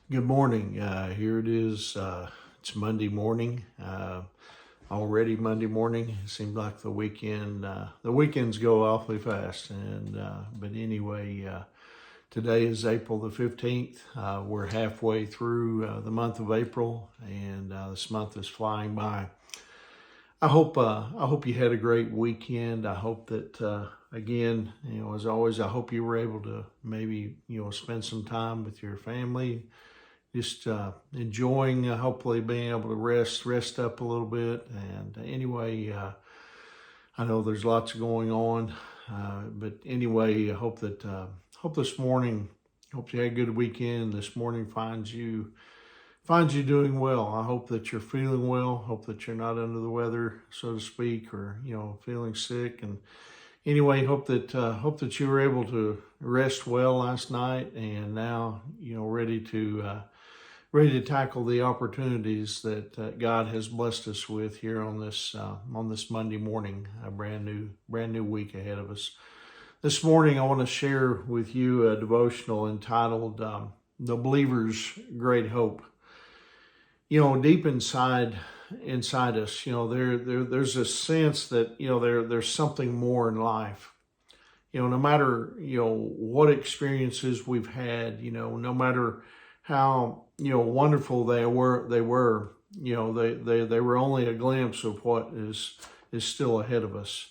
Good morning. Here it is. It's Monday morning. Already Monday morning. It seems like the weekends go awfully fast. But anyway, today is April the 15th. We're halfway through the month of April, and this month is flying by. I hope you had a great weekend. I hope that again, as always, I hope you were able to maybe spend some time with your family, just enjoying, hopefully being able to rest up a little bit. And anyway, I know there's lots going on, but anyway, I hope this morning, hope you had a good weekend. This morning finds you doing well. I hope that you're feeling well. Hope that you're not under the weather, so to speak, or feeling sick. And anyway, hope that you were able to rest well last night, and now ready to tackle the opportunities that God has blessed us with here on this Monday morning, a brand new week ahead of us. This morning, I want to share with you a devotional entitled "The Believer's Great Hope." Deep inside us, there's a sense that there's something more in life. No matter what experiences we've had, no matter how wonderful they were, they were only a glimpse of what is still ahead of us.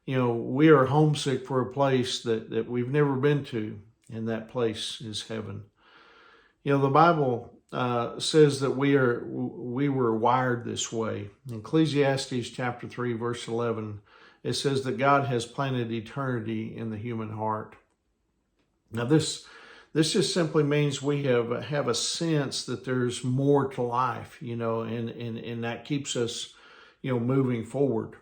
We are homesick for a place that we've never been to, and that place is heaven. The Bible says that we were wired this way. In Ecclesiastes chapter 3, verse 11, it says that God has planted eternity in the human heart. Now this just simply means we have a sense that there's more to life, and that keeps us, moving forward.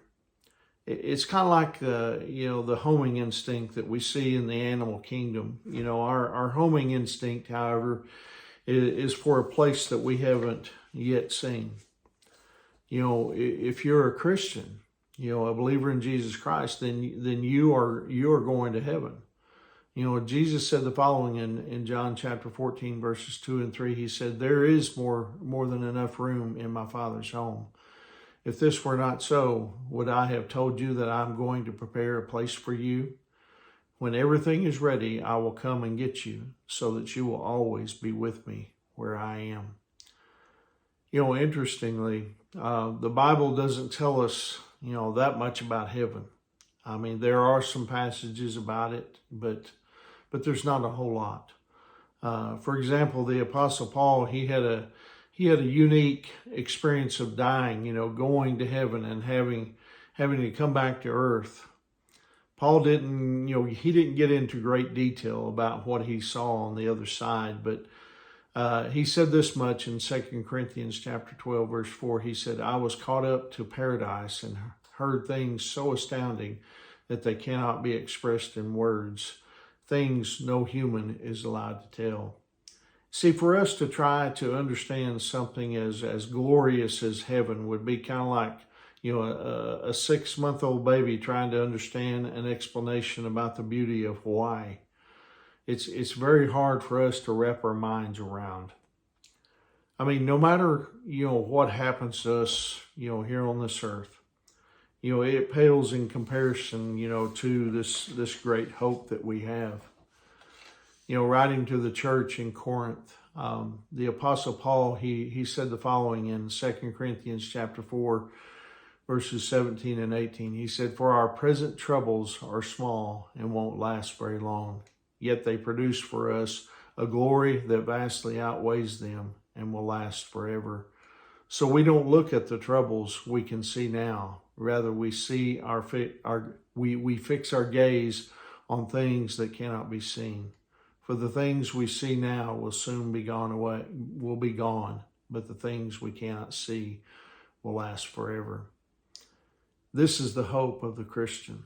It's kind of like the homing instinct that we see in the animal kingdom. Our homing instinct, however, is for a place that we haven't yet seen. If you're a Christian, a believer in Jesus Christ, then you are going to heaven. Jesus said the following in John chapter 14, verses 2 and 3. He said, "There is more than enough room in my Father's home. If this were not so, would I have told you that I'm going to prepare a place for you? When everything is ready, I will come and get you, so that you will always be with me where I am." Interestingly, the Bible doesn't tell us, that much about heaven. I mean, there are some passages about it, but there's not a whole lot. For example, the Apostle Paul, he had a unique experience of dying, going to heaven and having to come back to earth. Paul didn't get into great detail about what he saw on the other side, but he said this much in 2 Corinthians chapter 12, verse 4. He said, "I was caught up to paradise and heard things so astounding that they cannot be expressed in words, things no human is allowed to tell." See, for us to try to understand something as glorious as heaven would be kind of like, a 6-month-old baby trying to understand an explanation about the beauty of Hawaii. It's very hard for us to wrap our minds around. I mean, no matter, what happens to us, here on this earth, it pales in comparison, to this great hope that we have. Writing to the church in Corinth, the Apostle Paul, he said the following in 2 Corinthians chapter 4, verses 17 and 18. He said, "For our present troubles are small and won't last very long, yet they produce for us a glory that vastly outweighs them and will last forever. So we don't look at the troubles we can see now. Rather, we fix our gaze on things that cannot be seen. For the things we see now will soon be gone, but the things we cannot see will last forever." This is the hope of the Christian.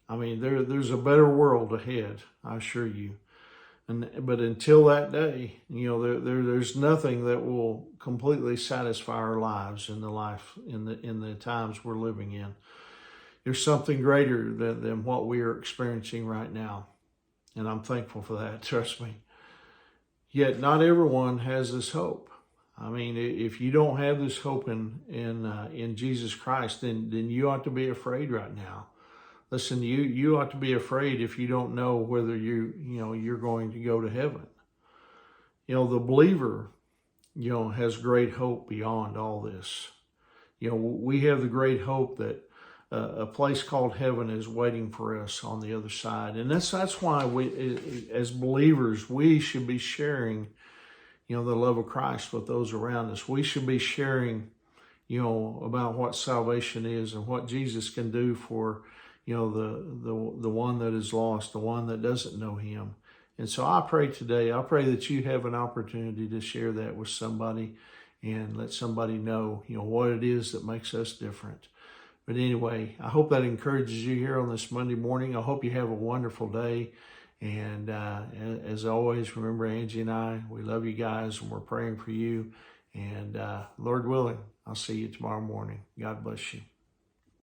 I mean, there's a better world ahead, I assure you. But until that day, there's nothing that will completely satisfy our lives in the times we're living in. There's something greater than what we are experiencing right now. And I'm thankful for that, trust me. Yet not everyone has this hope. I mean, if you don't have this hope in Jesus Christ, then you ought to be afraid right now. Listen, you ought to be afraid if you don't know whether you're going to go to heaven. The believer, has great hope beyond all this. We have the great hope that a place called heaven is waiting for us on the other side. And that's why we, as believers, we should be sharing, the love of Christ with those around us. We should be sharing, about what salvation is and what Jesus can do for, the one that is lost, the one that doesn't know him. And so I pray today, that you have an opportunity to share that with somebody and let somebody know, what it is that makes us different. But anyway, I hope that encourages you here on this Monday morning. I hope you have a wonderful day. And as always, remember Angie and I, we love you guys and we're praying for you. And Lord willing, I'll see you tomorrow morning. God bless you.